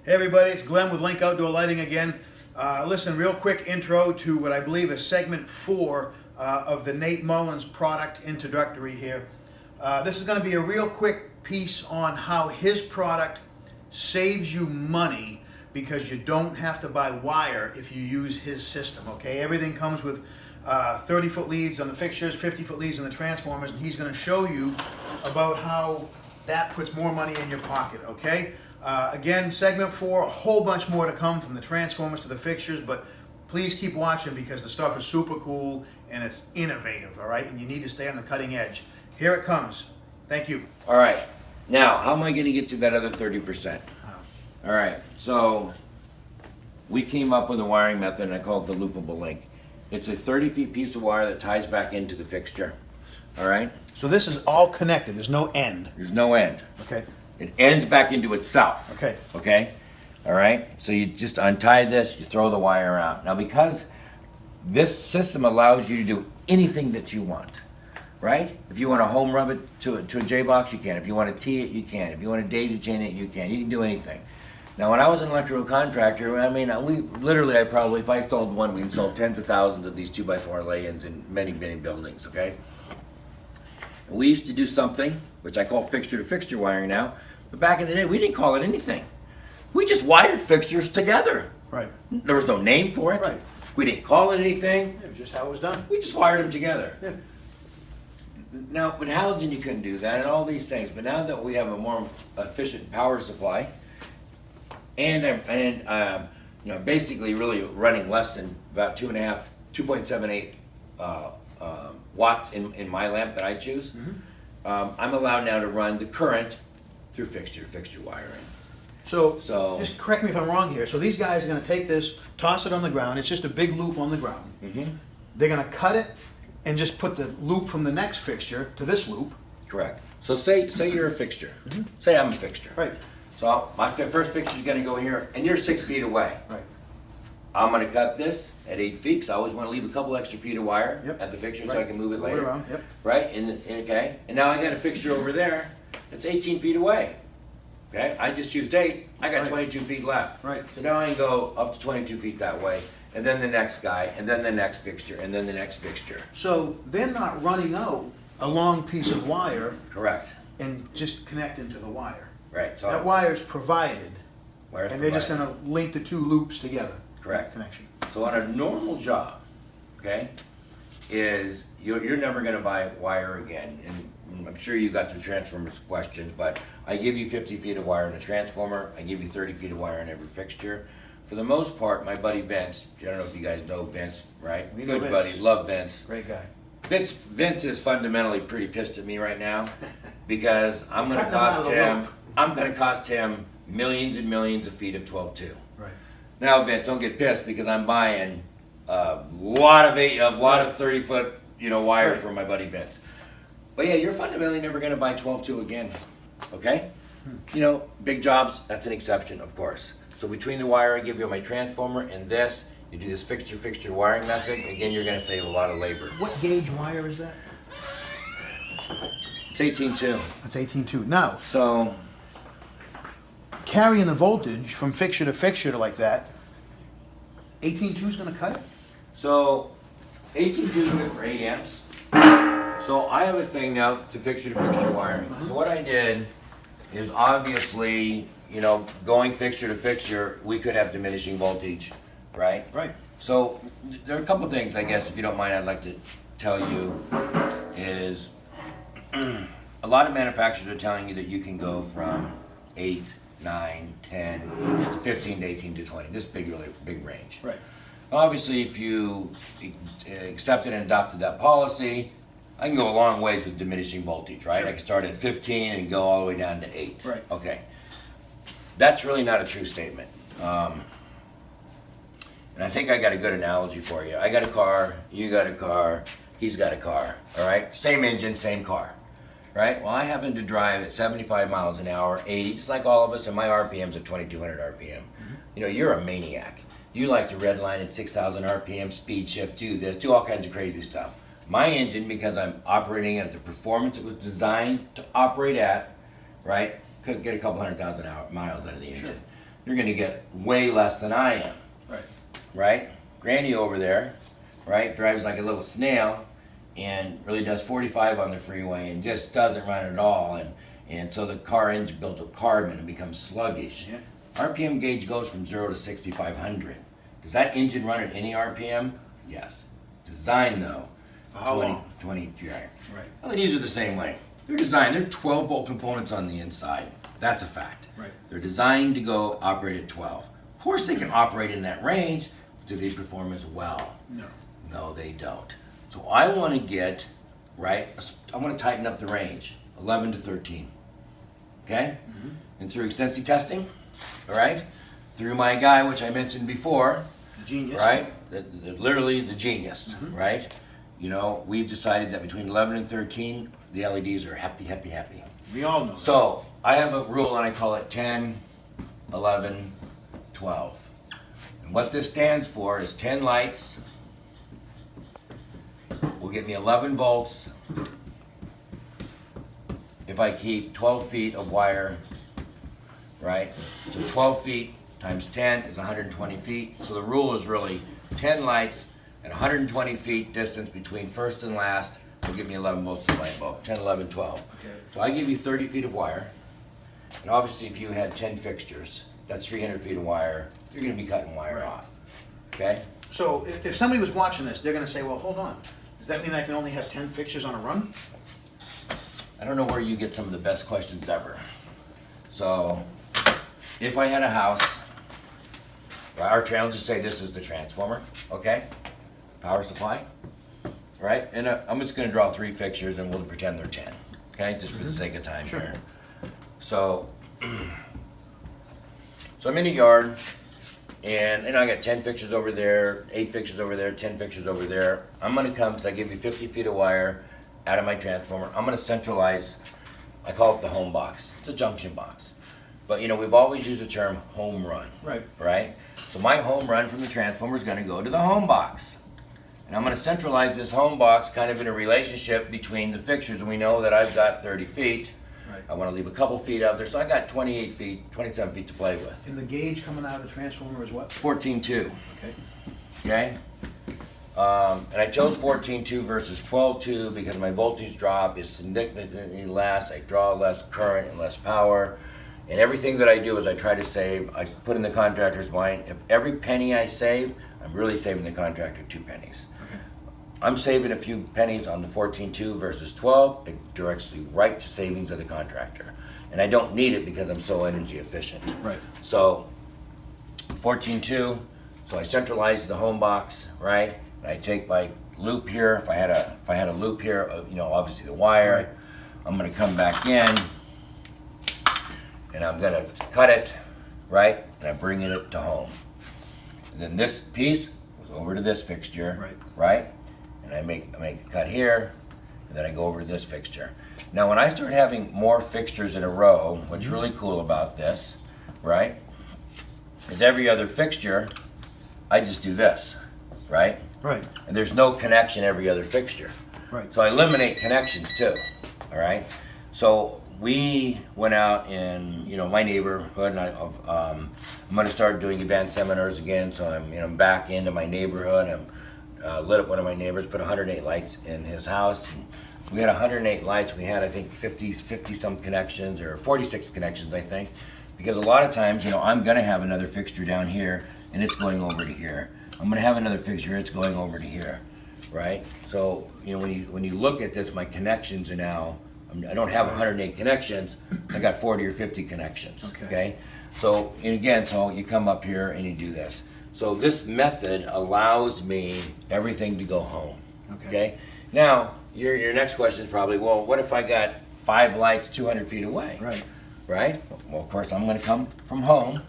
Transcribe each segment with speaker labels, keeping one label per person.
Speaker 1: Hey everybody, it's Glenn with Link Outdoor Lighting again. Listen, real quick intro to what I believe is segment 4 of the Nate Mullen's product introductory here. This is going to be a real quick piece on how his product saves you money because you don't have to buy wire if you use his system, okay? Everything comes with 30-foot leads on the fixtures, 50-foot leads on the transformers, and he's going to show you about how that puts more money in your pocket, okay? Again, segment 4, a whole bunch more to come from the transformers to the fixtures, but please keep watching because the stuff is super cool and it's innovative, all right? And you need to stay on the cutting edge. Here it comes. Thank you.
Speaker 2: All right. Now, how am I going to get to that other 30%? All right. So we came up with a wiring method, and I call it the Loopable Link. It's a 30-foot piece of wire that ties back into the fixture. All right?
Speaker 1: So this is all connected. There's no end.
Speaker 2: There's no end.
Speaker 1: Okay.
Speaker 2: It ends back into itself.
Speaker 1: Okay.
Speaker 2: Okay? All right? So you just untie this, you throw the wire out. Now, because this system allows you to do anything that you want, right? If you want to home rub it to a J-box, you can. If you want to tee it, you can. If you want to daisy chain it, you can. You can do anything. Now, when I was an electrical contractor, I mean, I probably, if I installed one, we installed tens of thousands of these 2x4 lay-ins in many, many buildings, okay? And we used to do something, which I call fixture-to-fixture wiring now, but back in the day, we didn't call it anything. We just wired fixtures together.
Speaker 1: Right.
Speaker 2: There was no name for it.
Speaker 1: Right.
Speaker 2: We didn't call it anything.
Speaker 1: It was just how it was done.
Speaker 2: We just wired them together.
Speaker 1: Yeah.
Speaker 2: Now, with halogen, you couldn't do that and all these things, but now that we have a more efficient power supply, and you know, basically really running less than about 2.78 watts in my lamp that I choose, I'm allowed now to run the current through fixture-to-fixture wiring.
Speaker 1: So,
Speaker 2: So-
Speaker 1: just correct me if I'm wrong here. So these guys are going to take this, toss it on the ground. It's just a big loop on the ground. They're going to cut it and just put the loop from the next fixture to this loop.
Speaker 2: Correct. So say you're a fixture. Say I'm a fixture.
Speaker 1: Right.
Speaker 2: So my first fixture is going to go here, and you're 6 feet away.
Speaker 1: Right.
Speaker 2: I'm going to cut this at 8 feet because I always want to leave a couple extra feet of wire
Speaker 1: Yep.
Speaker 2: at the fixture so
Speaker 1: Right.
Speaker 2: I can move it
Speaker 1: Move it
Speaker 2: later.
Speaker 1: around, yep.
Speaker 2: Right? Okay. And now I got a fixture over there that's 18 feet away. Okay. I just used 8. I got
Speaker 1: Right.
Speaker 2: 22 feet left.
Speaker 1: Right.
Speaker 2: So now I can go up to 22 feet that way, and then the next guy, and then the next fixture, and then the next fixture.
Speaker 1: So they're not running out a long piece of wire
Speaker 2: Correct.
Speaker 1: and just connecting to the wire.
Speaker 2: Right. So
Speaker 1: That wire is provided,
Speaker 2: where's
Speaker 1: and they're just
Speaker 2: provided?
Speaker 1: going to link the two loops together.
Speaker 2: Correct.
Speaker 1: Connection.
Speaker 2: So on a normal job, okay, is you're never going to buy wire again. And I'm sure you got some transformers questions, but I give you 50 feet of wire in a transformer. I give you 30 feet of wire in every fixture. For the most part, my buddy Vince, I don't know if you guys know Vince, right?
Speaker 1: We know
Speaker 2: Good
Speaker 1: Vince.
Speaker 2: buddy, love Vince.
Speaker 1: Great guy.
Speaker 2: Vince is fundamentally pretty pissed at me right now because I'm going to
Speaker 1: Cutting him out of
Speaker 2: cost
Speaker 1: the
Speaker 2: him.
Speaker 1: loop.
Speaker 2: I'm going to cost him millions and millions of feet of 12-2.
Speaker 1: Right.
Speaker 2: Now, Vince, don't get pissed because I'm buying a lot of 30-foot, wire
Speaker 1: Right.
Speaker 2: for my buddy Vince. But yeah, you're fundamentally never going to buy 12-2 again. Okay? Big jobs, that's an exception, of course. So between the wire I give you on my transformer and this, you do this fixture wiring method. Again, you're going to save a lot of labor.
Speaker 1: What gauge wire is that?
Speaker 2: It's 18-2.
Speaker 1: It's 18.2. Now,
Speaker 2: So
Speaker 1: carrying the voltage from fixture to fixture like that, 18.2 is going to cut it?
Speaker 2: So 18.2 is good for 8 amps. So I have a thing now to fixture wiring. So what I did is obviously, going fixture to fixture, we could have diminishing voltage, right?
Speaker 1: Right.
Speaker 2: So there are a couple things, I guess, if you don't mind, I'd like to tell you is a lot of manufacturers are telling you that you can go from 8, 9, 10, 15 to 18 to 20, this big range.
Speaker 1: Right.
Speaker 2: Obviously, if you accepted and adopted that policy, I can go a long ways with diminishing voltage, right?
Speaker 1: Sure.
Speaker 2: I can start at 15 and go all the way down to 8.
Speaker 1: Right.
Speaker 2: Okay. That's really not a true statement. And I think I got a good analogy for you. I got a car, you got a car, he's got a car, all right? Same engine, same car, right? Well, I happen to drive at 75 miles an hour, 80, just like all of us, and my RPM's at 2,200 RPM. You're a maniac. You like to redline at 6,000 RPM, speed shift, do this, do all kinds of crazy stuff. My engine, because I'm operating at the performance it was designed to operate at, right, could get a couple 100,000 miles out of the engine.
Speaker 1: Sure.
Speaker 2: you're gonna get way less than I am,
Speaker 1: Right.
Speaker 2: right? Granny over there, right, drives like a little snail and really does 45 on the freeway and just doesn't run at all. And so the car engine builds up carbon and becomes sluggish.
Speaker 1: Yeah.
Speaker 2: RPM gauge goes from 0 to 6,500. Does that engine run at any RPM? Yes. Design though,
Speaker 1: For how long?
Speaker 2: 20, yeah.
Speaker 1: Right.
Speaker 2: Well, these are the same way. They're designed, they're 12 volt components on the inside. That's a fact.
Speaker 1: Right.
Speaker 2: They're designed to go operate at 12. Of course they can operate in that range, but do they perform as well?
Speaker 1: No.
Speaker 2: No, they don't. So I want to get, right, I want to tighten up the range, 11 to 13. Okay?
Speaker 1: Mm-hmm.
Speaker 2: And through extensive testing, all right, through my guy, which I mentioned before,
Speaker 1: The genius.
Speaker 2: right, literally the genius,
Speaker 1: Mhm.
Speaker 2: right? You know, we've decided that between 11 and 13, the LEDs are happy, happy, happy.
Speaker 1: We all know.
Speaker 2: So I have a rule and I call it 10, 11, 12. And what this stands for is 10 lights will give me 11 volts if I keep 12 feet of wire, right? So 12 feet times 10 is 120 feet. So the rule is really 10 lights at 120 feet distance between first and last will give me 11 volts of light bulb, 10, 11, 12.
Speaker 1: Okay.
Speaker 2: So I give you 30 feet of wire. And obviously if you had 10 fixtures, that's 300 feet of wire. You're gonna be cutting wire
Speaker 1: Right.
Speaker 2: off, okay?
Speaker 1: So if somebody was watching this, they're gonna say, well, hold on. Does that mean I can only have 10 fixtures on a run?
Speaker 2: I don't know where you get some of the best questions ever. So, if I had a house, I'll just say this is the transformer, okay? Power supply, right? And I'm just gonna draw 3 fixtures and we'll pretend they're 10, okay? Just for the sake of time
Speaker 1: Sure.
Speaker 2: here. So I'm in a yard and I got 10 fixtures over there, 8 fixtures over there, 10 fixtures over there. I'm gonna come, so I give you 50 feet of wire out of my transformer. I'm gonna centralize, I call it the home box. It's a junction box. But you know, we've always used the term home run,
Speaker 1: Right.
Speaker 2: right? So my home run from the transformer is gonna go to the home box. And I'm gonna centralize this home box kind of in a relationship between the fixtures. And we know that I've got 30 feet.
Speaker 1: Right.
Speaker 2: I wanna leave a couple feet out there, so I got 28 feet, 27 feet to play with.
Speaker 1: And the gauge coming out of the transformer is what?
Speaker 2: 14.2,
Speaker 1: Okay.
Speaker 2: okay? And I chose 14.2 versus 12.2 because my voltage drop is significantly less. I draw less current and less power. And everything that I do is I try to save, I put in the contractor's mind, if every penny I save, I'm really saving the contractor 2 pennies.
Speaker 1: Okay.
Speaker 2: I'm saving a few pennies on the 14.2 versus 12. It directs me right to savings of the contractor. And I don't need it because I'm so energy efficient.
Speaker 1: Right.
Speaker 2: So 14.2, so I centralize the home box, right? And I take my loop here, if I had a loop here, you know, obviously the wire.
Speaker 1: Right.
Speaker 2: I'm gonna come back in and I'm gonna cut it, right? And I bring it to home. And then this piece goes over to this fixture,
Speaker 1: Right.
Speaker 2: right? And I make a cut here, and then I go over to this fixture. Now, when I start having more fixtures in a row, what's really cool about this, right, is every other fixture, I just do this, right?
Speaker 1: Right.
Speaker 2: And there's no connection every other fixture.
Speaker 1: Right.
Speaker 2: So I eliminate connections too, all right? So we went out in, you know, my neighborhood, and I'm gonna start doing event seminars again, so I'm back into my neighborhood. I'm lit up one of my neighbors, put 108 lights in his house. And we had 108 lights. We had, I think, 50 some connections, or 46 connections, I think. Because a lot of times, you know, I'm gonna have another fixture down here, and it's going over to here. I'm gonna have another fixture, it's going over to here, right? So, you know, when you look at this, my connections are now, I don't have 108 connections, I got 40 or 50 connections,
Speaker 1: Okay.
Speaker 2: okay? So, and again, so you come up here and you do this. So this method allows me everything to go home, okay? Now, your next question is probably, well, what if I got 5 lights 200 feet away?
Speaker 1: Right.
Speaker 2: Right? Well, of course, I'm gonna come from home,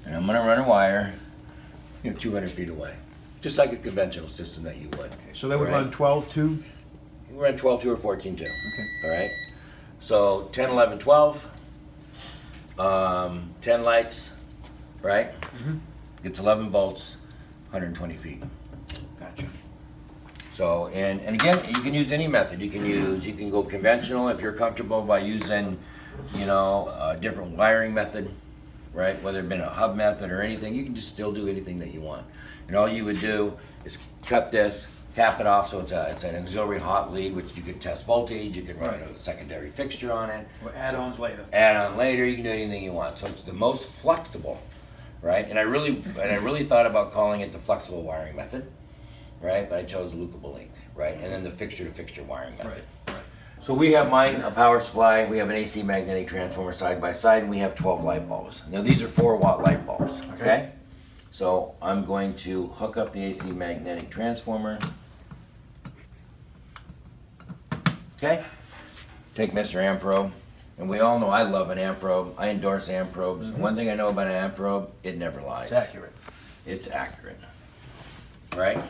Speaker 2: and I'm gonna run a wire, you know, 200 feet away. Just like a conventional system that you would.
Speaker 1: Okay. So they would
Speaker 2: Right.
Speaker 1: run 12-2?
Speaker 2: You run 12.2 or 14.2.
Speaker 1: Okay.
Speaker 2: All right? So 10, 11, 12, 10 lights, right? Gets 11 volts, 120 feet.
Speaker 1: Gotcha.
Speaker 2: So, and again, you can use any method. You can go conventional if you're comfortable by using, you know, a different wiring method, right? Whether it been a hub method or anything, you can just still do anything that you want. And all you would do is cut this, cap it off so it's an auxiliary hot lead, which you could test voltage, you could run a secondary fixture on it.
Speaker 1: Or add-ons later.
Speaker 2: Add on later, you can do anything you want. So it's the most flexible, right? And I really thought about calling it the flexible wiring method, right? But I chose Loopable Link, right? And then the fixture-to-fixture wiring method.
Speaker 1: Right.
Speaker 2: So we have mine, a power supply, we have an AC magnetic transformer side by side, and we have 12 light bulbs. Now these are 4-watt light bulbs, okay? So I'm going to hook up the AC magnetic transformer. Okay, take Mr. Amp probe, and we all know I love an amp probe. I endorse amp probes. One thing I know about an amp probe, it never lies.
Speaker 1: It's accurate.
Speaker 2: It's accurate, right?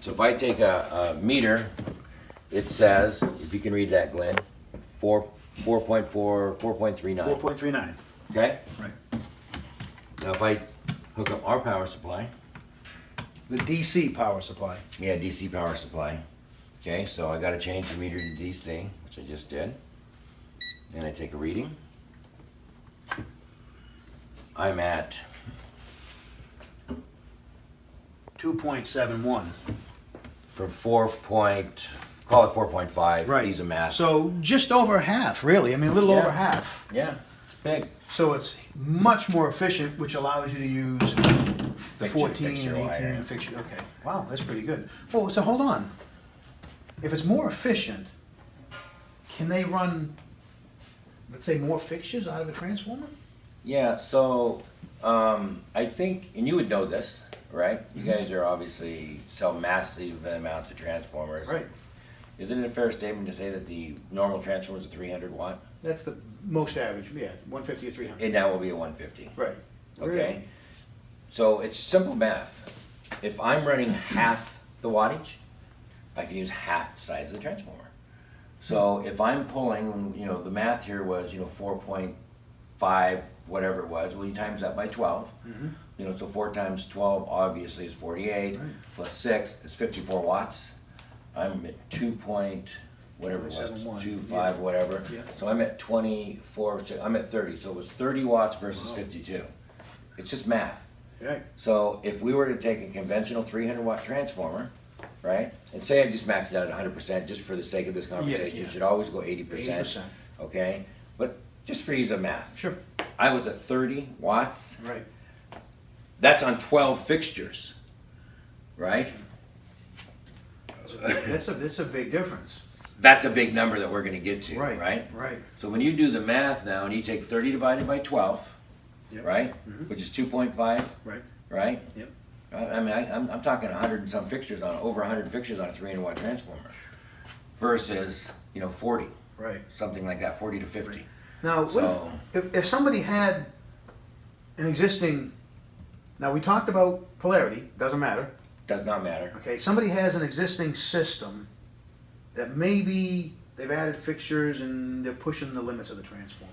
Speaker 2: So if I take a meter, it says, if you can read that, Glenn, 4.39.
Speaker 1: 4.39.
Speaker 2: Okay?
Speaker 1: Right.
Speaker 2: Now if I hook up our power supply,
Speaker 1: The DC power supply.
Speaker 2: yeah, DC power supply. Okay, so I got to change the meter to DC, which I just did. And I take a reading. I'm at
Speaker 1: 2.71.
Speaker 2: from 4 point, call it 4.5.
Speaker 1: Right.
Speaker 2: Ease of math.
Speaker 1: So just over half, really. I mean, a little
Speaker 2: Yeah.
Speaker 1: over half.
Speaker 2: Yeah, it's big.
Speaker 1: So it's much more efficient, which allows you to use the
Speaker 2: Fixture,
Speaker 1: 14
Speaker 2: fixture
Speaker 1: and 18
Speaker 2: wiring.
Speaker 1: and fixture. Okay. Wow, that's pretty good. Well, so hold on. If it's more efficient, can they run, let's say, more fixtures out of a transformer?
Speaker 2: Yeah, so I think, and you would know this, right? You guys are obviously sell massive amounts of transformers.
Speaker 1: Right.
Speaker 2: Isn't it a fair statement to say that the normal transformer is a 300 watt?
Speaker 1: That's the most average. Yeah, 150 or 300.
Speaker 2: And now will be a 150.
Speaker 1: Right.
Speaker 2: Okay.
Speaker 1: Really?
Speaker 2: So it's simple math. If I'm running half the wattage, I can use half the size of the transformer. So if I'm pulling, the math here was, 4.5, whatever it was, well, you times that by 12. So 4 times 12 obviously is 48,
Speaker 1: Right.
Speaker 2: plus 6 is 54 watts. I'm at 2 point, whatever it was,
Speaker 1: 2.71,
Speaker 2: 2.5, whatever.
Speaker 1: Yeah.
Speaker 2: So I'm at 24, I'm at 30. So it was 30 watts versus
Speaker 1: Wow.
Speaker 2: 52. It's just math.
Speaker 1: Right.
Speaker 2: So if we were to take a conventional 300 watt transformer, right, and say I just maxed it out at 100% just for the sake of this conversation,
Speaker 1: Yeah.
Speaker 2: you should always go 80%,
Speaker 1: 80%.
Speaker 2: okay? But just for ease of math,
Speaker 1: Sure.
Speaker 2: I was at 30 watts.
Speaker 1: Right.
Speaker 2: That's on 12 fixtures, right?
Speaker 1: That's a big difference.
Speaker 2: That's a big number that we're going to get to,
Speaker 1: Right.
Speaker 2: right?
Speaker 1: Right.
Speaker 2: So when you do the math now and you take 30 divided by 12,
Speaker 1: Yep.
Speaker 2: right,
Speaker 1: Mhm.
Speaker 2: which is 2.5,
Speaker 1: Right.
Speaker 2: right?
Speaker 1: Yep.
Speaker 2: I mean, I'm talking 100 and some fixtures on, over 100 fixtures on a 300 watt transformer versus, 40,
Speaker 1: Right.
Speaker 2: something like that, 40 to 50.
Speaker 1: Now, what
Speaker 2: So-
Speaker 1: if somebody had an existing, now we talked about polarity, doesn't matter,
Speaker 2: Does not matter.
Speaker 1: okay? Somebody has an existing system that maybe they've added fixtures and they're pushing the limits of the transformer.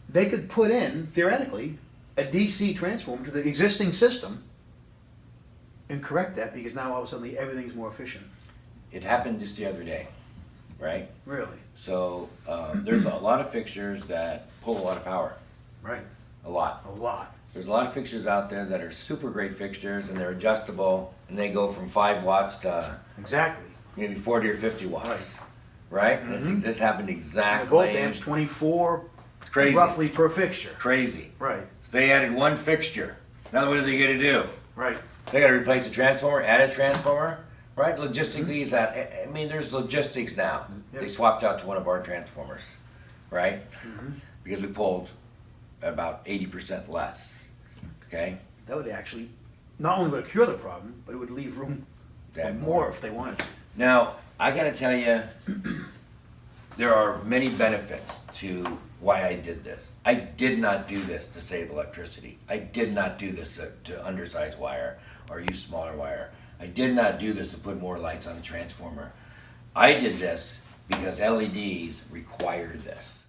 Speaker 1: They could put in, theoretically, a DC transformer to the existing system and correct that because now all of a sudden everything's more efficient.
Speaker 2: It happened just the other day, right?
Speaker 1: Really?
Speaker 2: So there's a lot of fixtures that pull a lot of power,
Speaker 1: Right.
Speaker 2: a lot.
Speaker 1: A lot.
Speaker 2: There's a lot of fixtures out there that are super great fixtures and they're adjustable and they go from 5 watts to
Speaker 1: Exactly.
Speaker 2: maybe 40 or 50 watts, right? And I think this happened
Speaker 1: And the
Speaker 2: exactly.
Speaker 1: volt amp's 24
Speaker 2: Crazy.
Speaker 1: roughly per fixture.
Speaker 2: Crazy.
Speaker 1: Right.
Speaker 2: They added one fixture. Now what are they going to do?
Speaker 1: Right.
Speaker 2: They got to replace a transformer, add a transformer, right? Logistically, is that? I mean, there's logistics now.
Speaker 1: Yep.
Speaker 2: They swapped out to one of our transformers, right? Because we pulled about 80% less. Okay,
Speaker 1: That would actually, not only would it cure the problem, but it would leave room for
Speaker 2: Add
Speaker 1: more
Speaker 2: more.
Speaker 1: if they wanted to.
Speaker 2: now I got to tell you, there are many benefits to why I did this. I did not do this to save electricity. I did not do this to undersize wire or use smaller wire. I did not do this to put more lights on the transformer. I did this because LEDs require this.